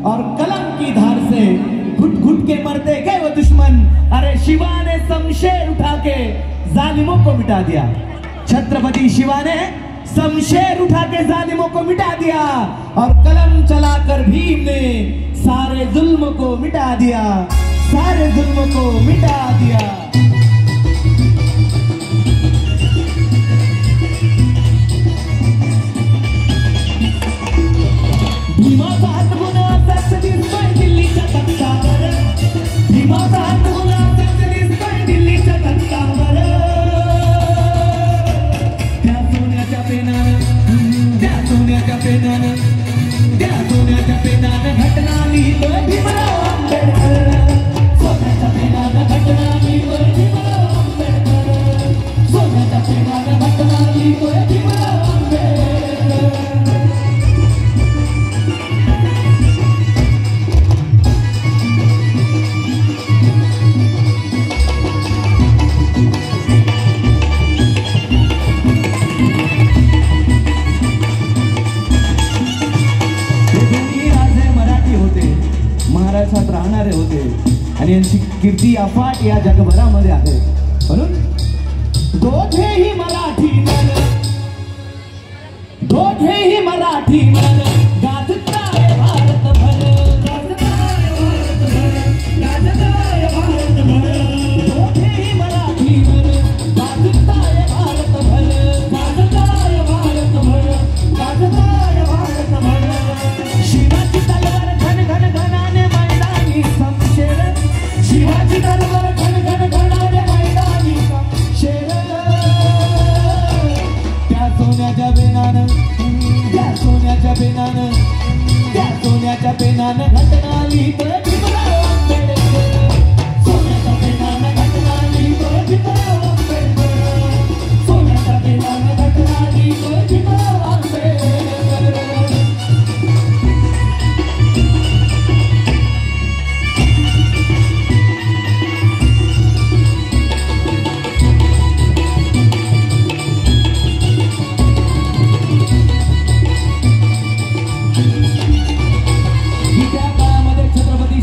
और कलम की धार से घुट घुट के मरते गए वो दुश्मन। अरे शिवा ने शमशेर उठा के जालिमों को मिटा दिया। छत्रपति शिवा ने शमशेर उठा के जालिमों को मिटा दिया और कलम चलाकर भीम ने सारे जुल्म को मिटा दिया, सारे जुल्म को मिटा दिया। भीमाचा हात गुन्हा दिसतोय दिल्लीच्या तख्तावर, भीमाचा हात गुन्हा दिसतोय दिल्लीच्या तख्तावर। त्या सोन्याच्या पेनानं, त्या सोन्याच्या पेनानं, त्या सोन्याच्या पेनानं घटना लिहितोय भीमराव आंबेडकर। सोन्याच्या पेनानं घटना लिहितोय भीमराव आंबेडकर, सोन्याच्या पेनानं घटना लिहितोय भीमराव आंबेडकर। महाराष्ट्रात राहणारे होते आणि यांची कीर्ती अफाट या जगभरामध्ये आहे। म्हणून दोघेही मराठी मन, दोघेही मराठी मन गाजताय भारतभर, गाजताय भारतभर, गाजताय भारतभर। दोघेही मराठी मन गाजताय भारतभर, गाजताय भारतभर, गाजताय भारतभर। शिवाची तलवार घन घन घनाने मैदानी शमशेर, शिवाची तलवार घन घन घनाने मैदानी शमशेर। त्या सोन्याच्या पेनानं, त्या सोन्याच्या पेनानं, त्या सोन्याच्या पेनानं घटना लिहितोय भीमराव आंबेडकर। सोन्याच्या पेनानं घटना लिहितोय भीमराव आंबेडकर, सोन्याच्या पेनानं घटना लिहितोय भीमराव आंबेडकर।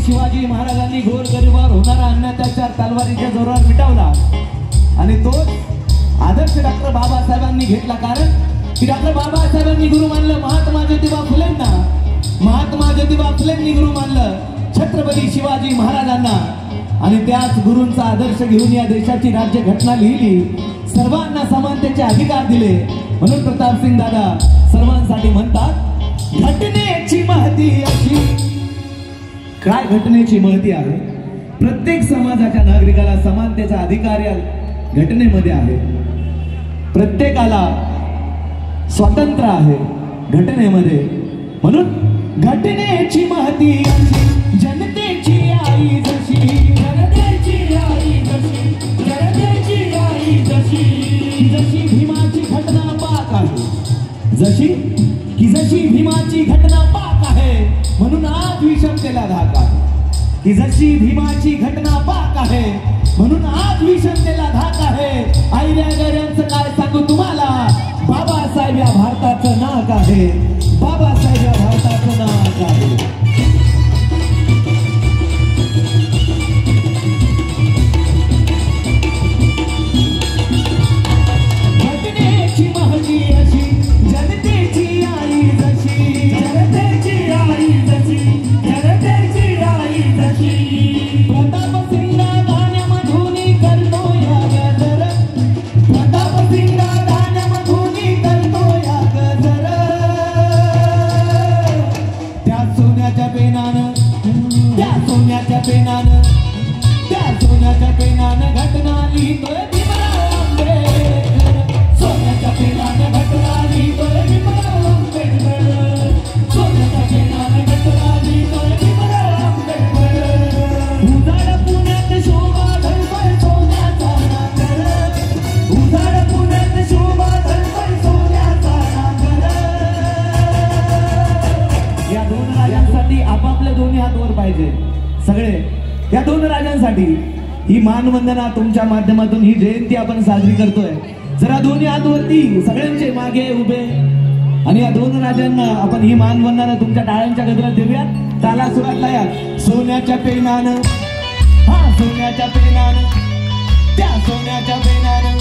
शिवाजी महाराजांनी घोर गरिबावर होणारा अन्याचार तलवारीच्या जोरावर मिटवला आणि तोच आदर्श डॉक्टर बाबासाहेबांनी घेतला। कारण की डॉक्टर बाबासाहेबांनी गुरु मानलं महात्मा ज्योतिबा फुलेंना, महात्मा ज्योतिबा फुलेंनी गुरु मानलं छत्रपती शिवाजी महाराजांना आणि त्याच गुरूंचा आदर्श घेऊन या देशाची राज्यघटना लिहिली, सर्वांना समानतेचे अधिकार दिले। म्हणून प्रतापसिंग दादा सर्वांसाठी म्हणतात घटनेची महती अशी। काय घटनेची महती आहे? प्रत्येक समाजाच्या नागरिकाला समानतेचा अधिकार या घटनेमध्ये आहे, प्रत्येकाला स्वातंत्र्य आहे घटनेमध्ये। म्हणून घटनेची महती अशी, जनतेची आई जशी, जनतेची आई जशी, जनतेची आई जशी। जशी भीमाची घटना पाक आहे, जशी की जशी भीमाची घटना पाक आहे म्हणून आज विषमतेला धाक आहे, की जशी भीमाची घटना पाक आहे म्हणून आज विषमतेला धाक आहे। आईऱ्यागऱ्यांचं काय सांगू तुम्हाला, बाबासाहेब या भारताचं नाक आहे, बाबासाहेब या भारताचं नाक आहे। घटनेची महती अशी, जनतेची आई जशी, जनतेची आई जशी, जनतेची आई जशी। प्रतापसिंग धान्यामधून करतो या गजर, प्रतापसिंग धान्यामधून करतो या गजर। त्या सोन्याच्या पेनानं, त्या सोन्याच्या पेनानं, त्या सोन्याच्या पेनानं घटना लिहितोय भीमराव आंबेडकर। सोन्याच्या पेनानं घटना लिहितोय भीमराव आंबेडकर, सोन्याच्या पेनानं घटना लिहितोय भीमराव आंबेडकर। उजाड पुण्यात शोभा ढळतोय सोन्याचा नागर, उजाड पुण्यात शोभा ढळतोय सोन्याचा नागर। या दोन राजांसाठी आपापले दोन्ही हात वर पाहिजे सगळे, या दोन राजांसाठी ही मानवंदना तुमच्या माध्यमातून ही जयंती आपण साजरी करतोय. जरा दोन्ही हात वरती सगळ्यांचे मागे उभे आणि या दोन राजांना आपण ही मानवंदना तुमच्या टाळ्यांच्या गजरात देऊया. ताला सुरातला या सोन्याच्या पेनानं, हा सोन्याच्या पेनानं, त्या सोन्याच्या पेनानं,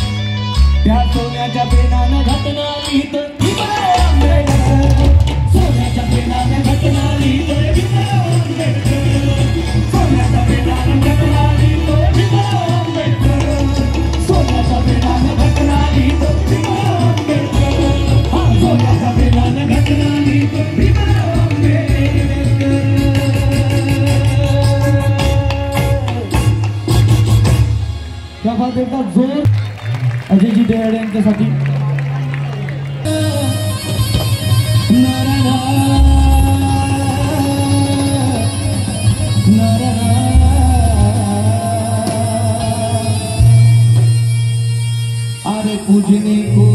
त्या सोन्याच्या पेनानं घटना लिहित सोन्याच्या पेनानं घटना लिहित सोन्याच्या पेनानं घटना लिहित सोन्याच्या पेनानं घटना लिहित सोन्याच्या पेनानं घटना लिहित क्या बात है का जोर अजयजी देवाडे यांच्यासाठी. अरे पूजने को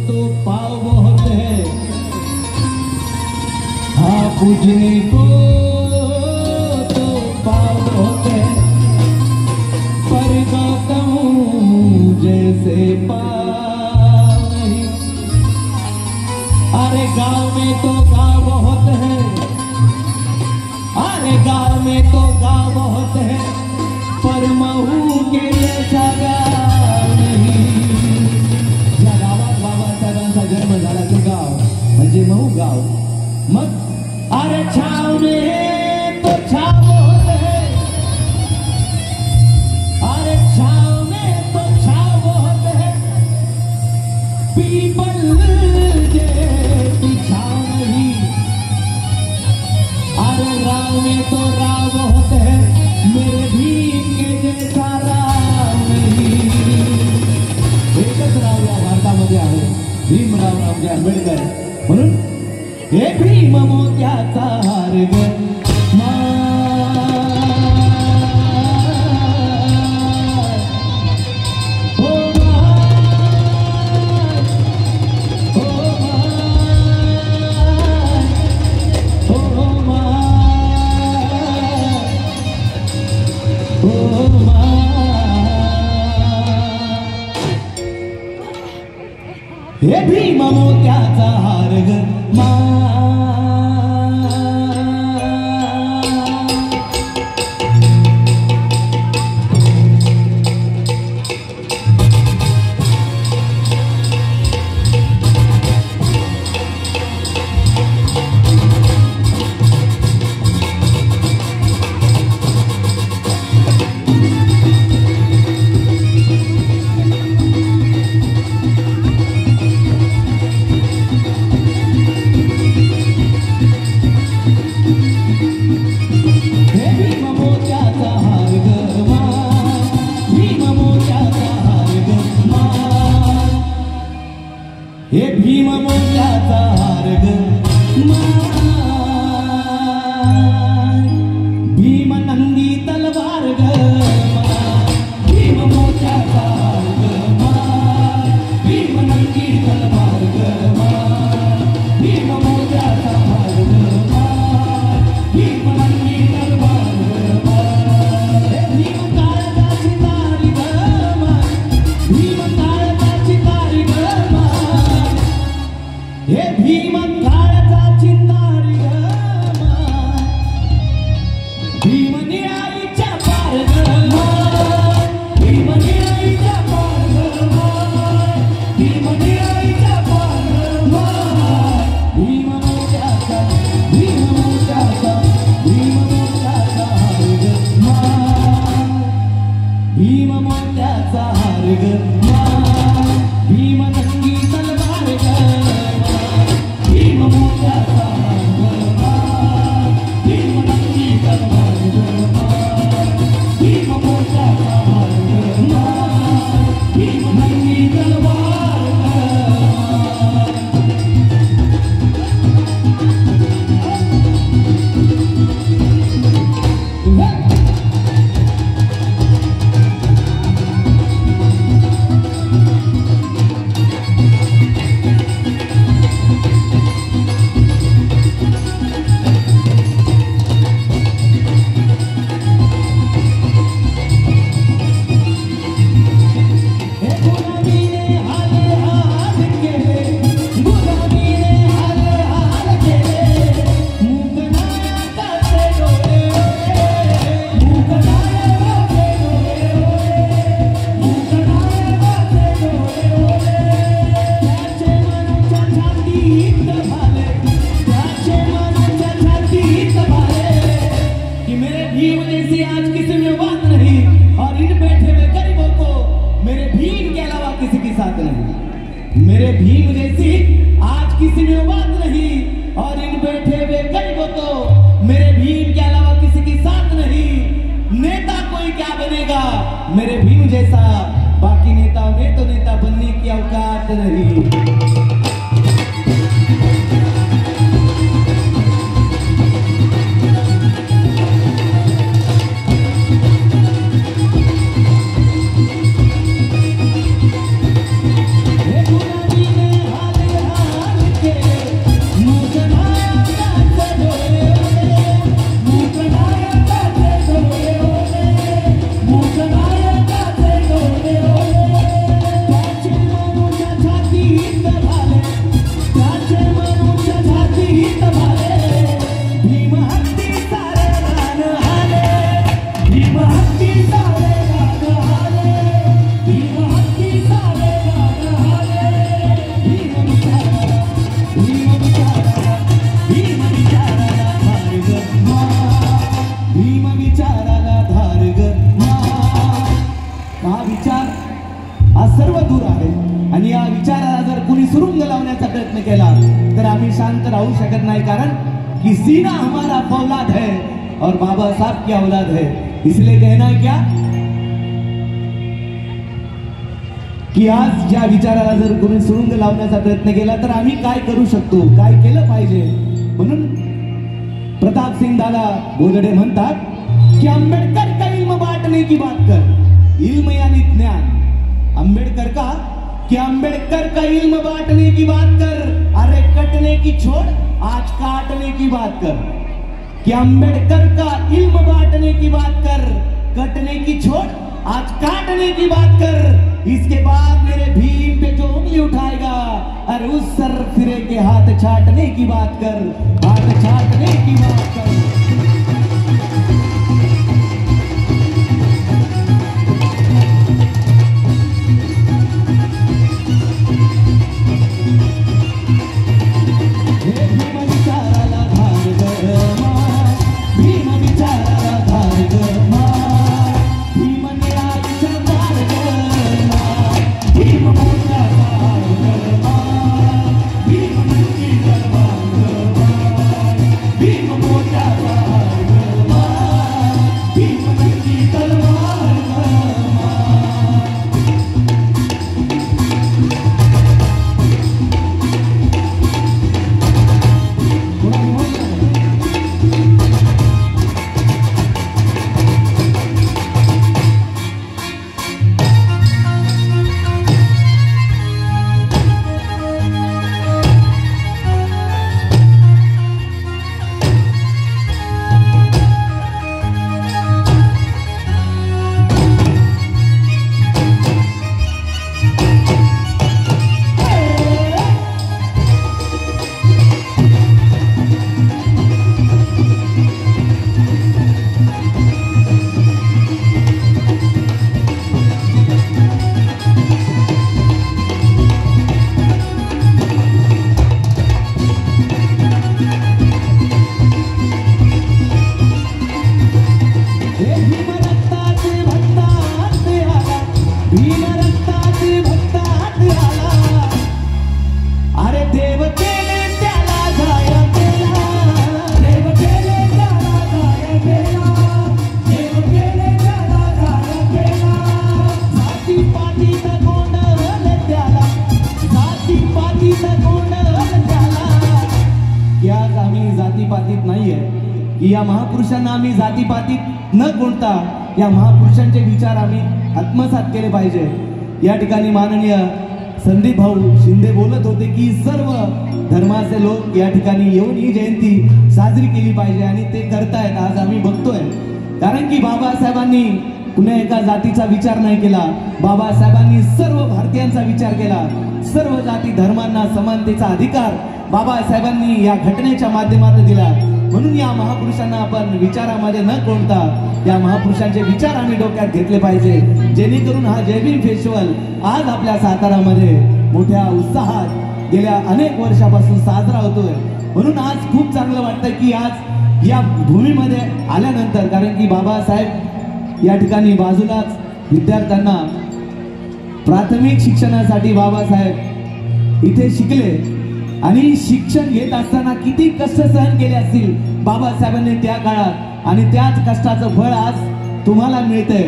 तो पाव बहुत है, हाँ पूजने को तो पाव बहुत है, पर गौतम जैसे पाव नहीं. अरे गाँव में तो गाँव बहुत है, अरे गाँव में तो गाँव बहुत है, पर महू के जैसा गाँव नहीं. या गावात बाबासाहेबांचा जन्म झाला ते गाव म्हणजे महू गाव. मग अरे छाव में तो छाव बहुत है, अरे छाव में तो छाव बहुत है, पीपल जैसी छाव नहीं. अरे राव में तो राव बहुत है, मेरे भीम के जैसा राव नहीं. एकच राव या भारतामध्ये आहे, भीमराव रावजी आंबेडकर. म्हणून हे भीम मोत्याचा हार ग हे भीम मोत्याचा हार ग हे भीम मोत्याचा हार ग भीम नंगी तलवार ग भीम मोत्याचा हार ग भीम नंगी तलवार ग भीम मोत्याचा हार ग भीम नंगी तलवार ग भीम काळाचा चितारी ग भीम काळाचा चितारी ग हे भीम काळाचा चिंतारी ग भीम निळाईच्या पार ग भीम निळाईच्या पार ग भीम निळाईच्या पार ग भीम मोत्याचा भीम मोत्याचा भीम मोत्याचा हार ग भीम मोत्याचा हार ग भीम नंगी तलवार ग भीम मोत्याचा हार ग भीम नंगी तलवार ग भीम मोत्याचा हार ग भीम नंगी तलवार ग साथ नहीं। मेरे भीम जैसी आज किसी में बात नहीं, और इन बैठे हुए गरीबों को मेरे भीम के अलावा किसी की साथ नहीं। नेता कोई क्या बनेगा मेरे भीम जैसा, बाकी नेताओं में तो नेता बनने की औकात नहीं। शांत रहू शकत नहीं, कारण कि सीना हमारा फौलाद है और बाबा साहब की औलाद है। इसलिए कहना है क्या की आज ज्या विचाराला जर कोणी सुरुंग लावण्याचा प्रयत्न केला तर आम्ही काय करू शकतो, काय केलं पाहिजे। म्हणून प्रताप सिंह दादा बोजडे म्हणतात की आंबेडकर का इल्म बांटने की बात कर, इल्म यानी ज्ञान। आंबेडकर का कि आंबेडकर का इल्म बांटने की बात कर, अरे कटने की छोड़ आज काटने की बात कर। कि आंबेडकर का इल्म बांटने की बात कर, कटने की छोड़ आज काटने की बात कर। इसके बाद मेरे भीम पे जो उंगली उठाएगा, अरे उस सर फिरे के हाथ छाटने की बात कर, हाथ छाटने की बात कर। या महापुरुषांना आम्ही जातीपातीत न कोणता या महापुरुषांचे विचार आम्ही आत्मसात केले पाहिजे। या ठिकाणी माननीय संदीप भाऊ शिंदे बोलत होते की सर्व धर्माचे लोक या ठिकाणी येऊन ही जयंती साजरी केली पाहिजे आणि ते करतायत। आज आम्ही बघतोय, कारण की बाबासाहेबांनी कुण्या एका जातीचा विचार नाही केला, बाबासाहेबांनी सर्व भारतीयांचा विचार केला। सर्व जाती धर्मांना समानतेचा अधिकार बाबासाहेबांनी या घटनेच्या माध्यमातून दिला। म्हणून या महापुरुषांना आपण विचारामध्ये न कोणता या महापुरुषांचे विचार आम्ही डोक्यात घेतले पाहिजे, जेणेकरून हा जय भीम फेस्टिवल आज आपल्या सातारामध्ये मोठ्या उत्साहात गेल्या अनेक वर्षापासून साजरा होतोय। म्हणून आज खूप चांगलं वाटतंय की आज या भूमीमध्ये आल्यानंतर, कारण की बाबासाहेब या ठिकाणी बाजूलाच विद्यार्थ्यांना प्राथमिक शिक्षणासाठी बाबासाहेब इथे शिकले आणि शिक्षण घेत असताना किती कष्ट सहन केले असतील बाबासाहेबांनी त्या काळात, आणि त्याच कष्टाचं फळ आज तुम्हाला मिळतंय.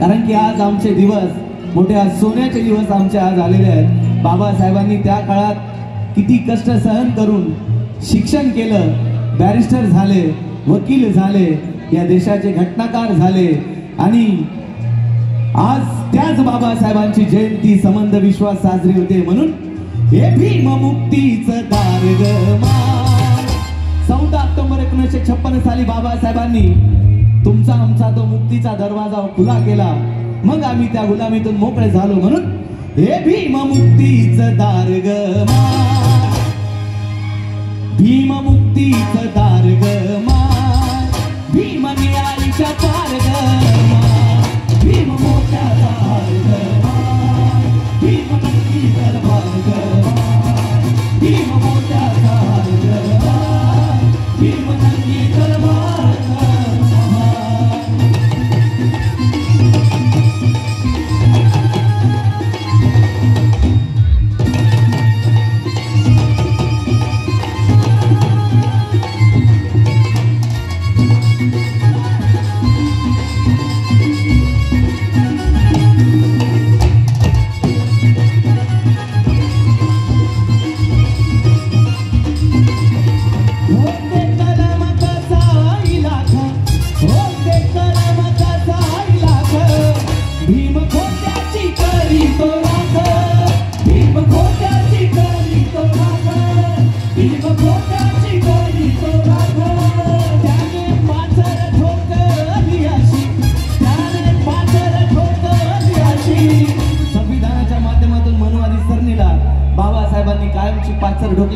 कारण की आज आमचे दिवस मोठे, आज सोन्याचे दिवस आमचे आज आलेले आहेत. बाबासाहेबांनी त्या काळात किती कष्ट सहन करून शिक्षण केलं, बॅरिस्टर झाले, वकील झाले, या देशाचे घटनाकार झाले, आणि आज त्याच बाबासाहेबांची जयंती संबंध विश्वास साजरी होते. म्हणून हे भीम मुक्तीचं दार ग मा. 14 ऑक्टोबर 1956 साली बाबासाहेबांनी तुमचा आमचा तो मुक्तीचा दरवाजा खुला केला. मग आम्ही त्या गुलामीतून मोकळे झालो. म्हणून हे भीम मुक्तीचं दार ग मा, भीम मुक्तीचं दार ग मा, भीम न्यायाच्या पार ग मा, भीम मोठा दार ग मा, भीम नक्की दरबार ग मा, भीम मोठा दार ग मा, भीम नक्की दरबार ग मा.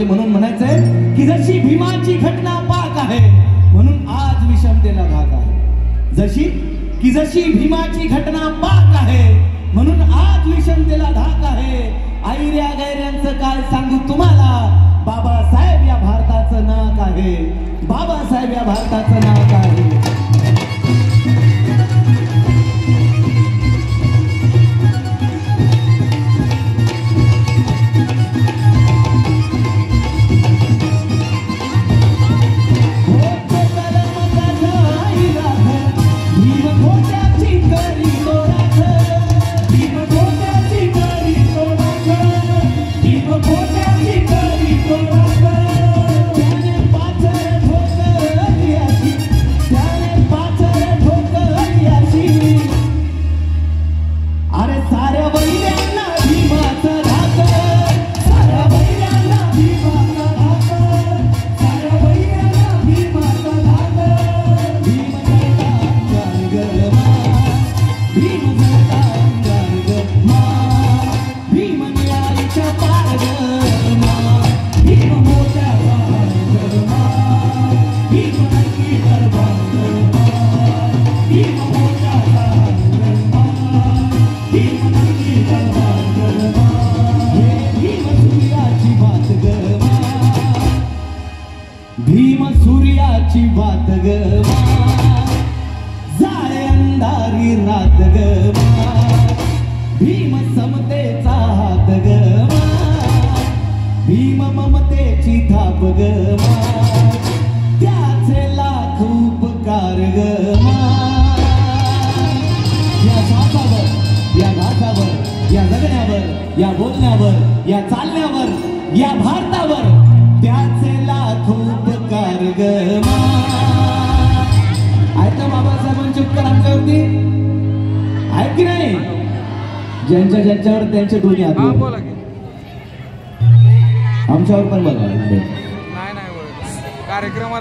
म्हणून म्हणायचंय की जशी भीमाची घटना पाक आहे म्हणून आज विषमतेला धाक आहे. जशी भीमाची घटना पाक आहे म्हणून आज विषमतेला धाक आहे. ऐऱ्या गैऱ्यांचं काय सांगू तुम्हाला, बाबासाहेब या भारताचं नाक आहे, बाबासाहेब या भारताचं नाक आहे. भीम सूर्याची बात ग जाळे अंधारी रात ग भीम समतेचा हात ग भीम ममतेची थाप ग त्याचे लाख उपकार ग या श्वासावर, या घासावर, या जगण्यावर, या बोलण्यावर, या चालण्यावर, या भारतावर त्याचे लाख उपकार ग आहेत ना बाबासाहेबांचे उपकार आमच्यावरती आहेत की नाही? ज्यांच्या ज्यांच्यावर त्यांचे दोन्ही हात आमच्यावर पण बघा.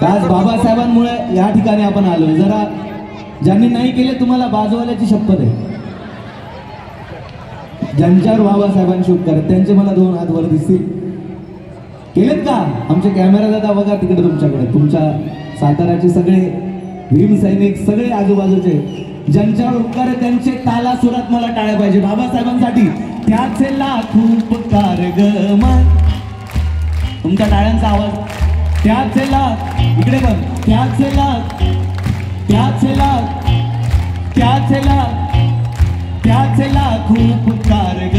आज बाबासाहेबांमुळे या ठिकाणी आपण आलोय. जरा ज्यांनी नाही केले तुम्हाला बाजूवाल्याची शपथ आहे. ज्यांच्यावर बाबासाहेबांचे उपकार त्यांचे मला दोन हात वर दिसतील. केलेत का? आमचे कॅमेरा दादा बघा तिकडे तुमच्याकडे, तुमच्या साताऱ्याचे सगळे भीम सैनिक, सगळे आजूबाजूचे ज्यांच्यावर उपकार आहे त्यांचे ताला सुरात मला टाळ्या पाहिजे बाबासाहेबांसाठी. त्याचे लाख उपकार ग तुमच्या टाळ्यांचा आवाज. त्याचे लाख इकडे पण, त्याचे लाख, त्याचे लाख, त्याचे लाख, त्याचे लाख उपकार ग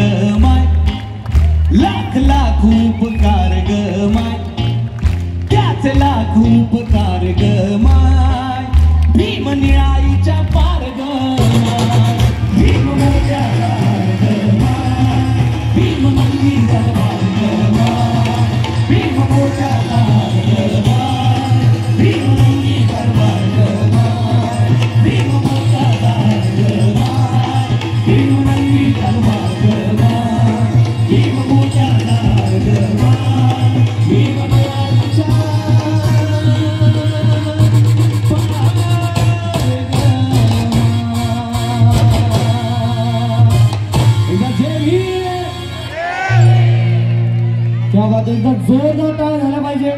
जोरदार टाळ्या झाल्या पाहिजे.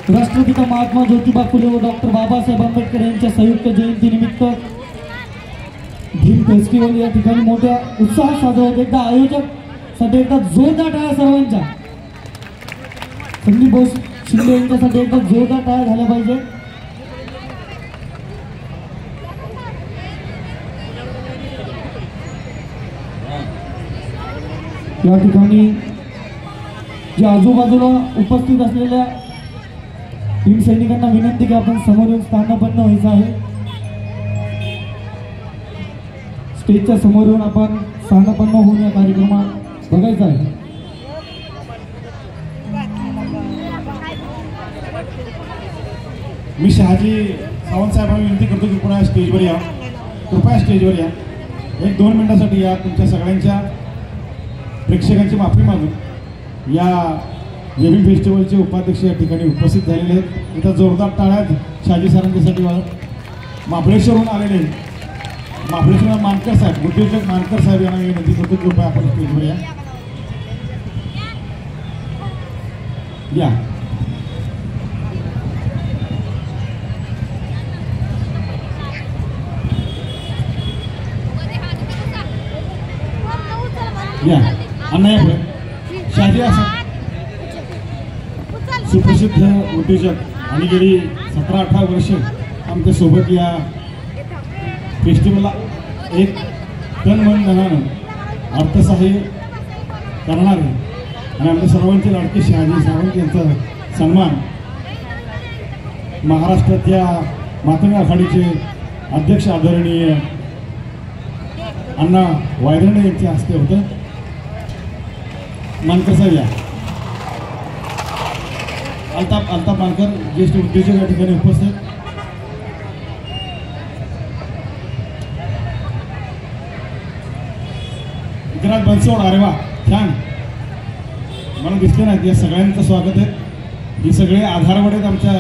राष्ट्रपिता महात्मा ज्योतिबा फुले व डॉक्टर बाबासाहेब आंबेडकर यांच्या संयुक्त जयंती निमित्त भीम फेस्टिवल या ठिकाणी मोठ्या उत्साहात साजरा होत. एकदा आयोजक साठी एकदा जोरदार टाळ्या सर्वांच्या. संदीप भाऊ शिंदे यांच्यासाठी एकदा जोरदार टाळ्या झाल्या पाहिजे. या ठिकाणी ज्या आजूबाजूला उपस्थित असलेल्या भीम सैनिकांना विनंती की आपण समोर येऊन स्थानापन्न व्हायचं आहे. स्टेजच्या समोर येऊन आपण स्थानापन्न होऊन या कार्यक्रमात बघायचा आहे. मी शहाजी सावंत साहेबांना विनंती करतो की पुन्हा स्टेजवर या, कृपया स्टेजवर या. 1-2 मिनिटासाठी या. तुमच्या सगळ्यांच्या प्रेक्षकांची माफी मागून या जेबी फेस्टिवलचे उपाध्यक्ष या ठिकाणी उपस्थित झालेले आहेत. इथं जोरदार टाळ्यात शहाजी सरांच्यासाठी महाबळेश्वरहून आलेले महाबळेश्वर मानकर साहेब, उद्योजक मानकर साहेब यांना विनंती करतो कृपया आपण स्टेजवर या. या अण्णा या पुढे. शहाजी सुप्रसिद्ध उद्योजक आणि गेली 17-18 वर्ष आमच्यासोबत या फेस्टिवलला एक तन मन धनानं अर्थसहाय्य करणार आहे. आणि आमच्या सर्वांचे लाडके शहाजी सावंत यांचा सन्मान महाराष्ट्रातल्या मातंग आघाडीचे अध्यक्ष आदरणीय अण्णा वायरणे यांच्या हस्ते होतं. मानकर साहेब या. अल्ताफ मानकर ज्येष्ठ उद्योजक या ठिकाणी उपस्थित. गुजरात बनसोड. अरे वा छान, मला दिसले नाहीत. या सगळ्यांचं स्वागत आहे. ही सगळे आधारवड आहेत आमच्या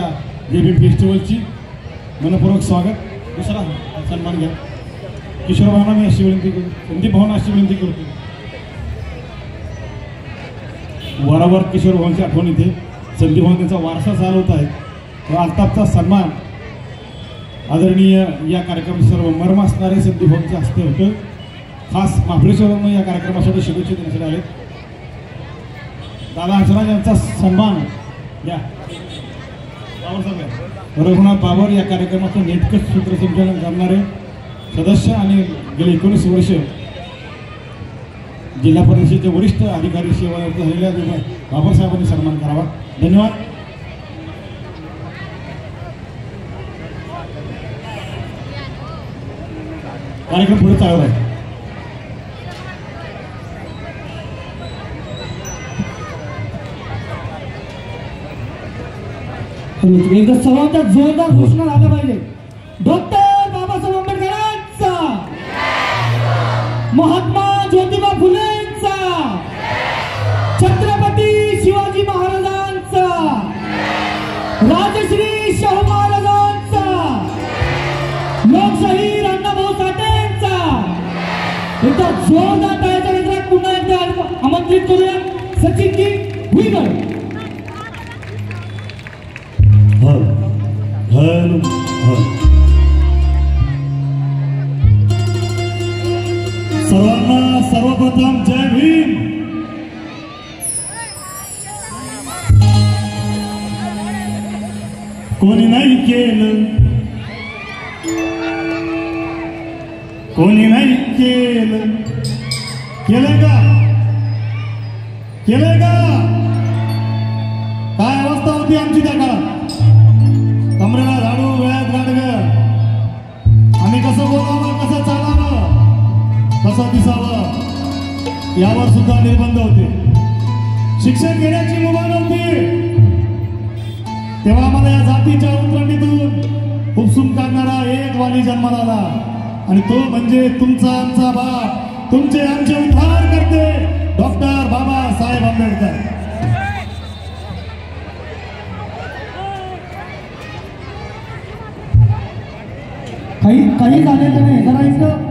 जेबी फेस्टिवलची. मनपूर्वक स्वागत. दुसरा सन्मान घ्या. किशोर भावना मी अशी विनंती करतो, संदीप भावना अशी विनंती करतो. वारंवार किशोर भावांची आठवण इथे. संदीप भाऊ त्यांचा वारसा चालवत आहे. अल्ताफचा सन्मान आदरणीय या कार्यक्रमात सर्व मर्म असणारे संदीप भाऊंच्या हस्ते होतं. खास महाबळेश्वरवरून या कार्यक्रमासाठी शुभेच्छा देण्यासाठी आले. दादा हंसराज यांचा सन्मान या. रघुनाथ बाबर या कार्यक्रमाचं नेटकं सूत्रसंचालन करणारे सदस्य आणि गेले 19 वर्ष जिल्हा परिषदेचे वरिष्ठ अधिकारी सेवानिवृत्त झालेल्या बाबासाहेबांनी सन्मान करावा. धन्यवाद. कार्यक्रम पुढे चालू आहे. एकदा सर्वांच्या जोरदार घोषणा झाल्या पाहिजे. डॉक्टर बाबासाहेब आंबेडकरांचा, महात्मा ज्योतिबा फुलेंचा, छत्रपती शिवाजी महाराजांचा, राजश्री शाहू महाराजांचा, लोकशाहीर अण्णाभाऊ साठेंचा. एकदा जोरदार टाळ्याच्या गजरात पुन्हा एकदा आमंत्रित करूया सचिनजी भुईगड. सर्वांना सर्वप्रथम जय भीम. कोणी नाही केलं, कोणी नाही केलं, केलंय का, केलंय का? काय अवस्था होती आमची त्या काळात. कमरेला झाडू, वेळात गाडगं. आम्ही कसं बोलावं, कसं चालावं, कसं दिसावं यावर सुद्धा निर्बंध होते. शिक्षण घेण्याची मुभा नव्हती तेव्हा आम्हाला या जातीच्या उतरणीतून उपसून काढणारा एक वाली जन्माला आला आणि तो म्हणजे तुमचा आमचा बाप, तुमचे आमचे उद्धार करते डॉक्टर बाबासाहेब आंबेडकर. काही झालेलं नाही, जरा इथं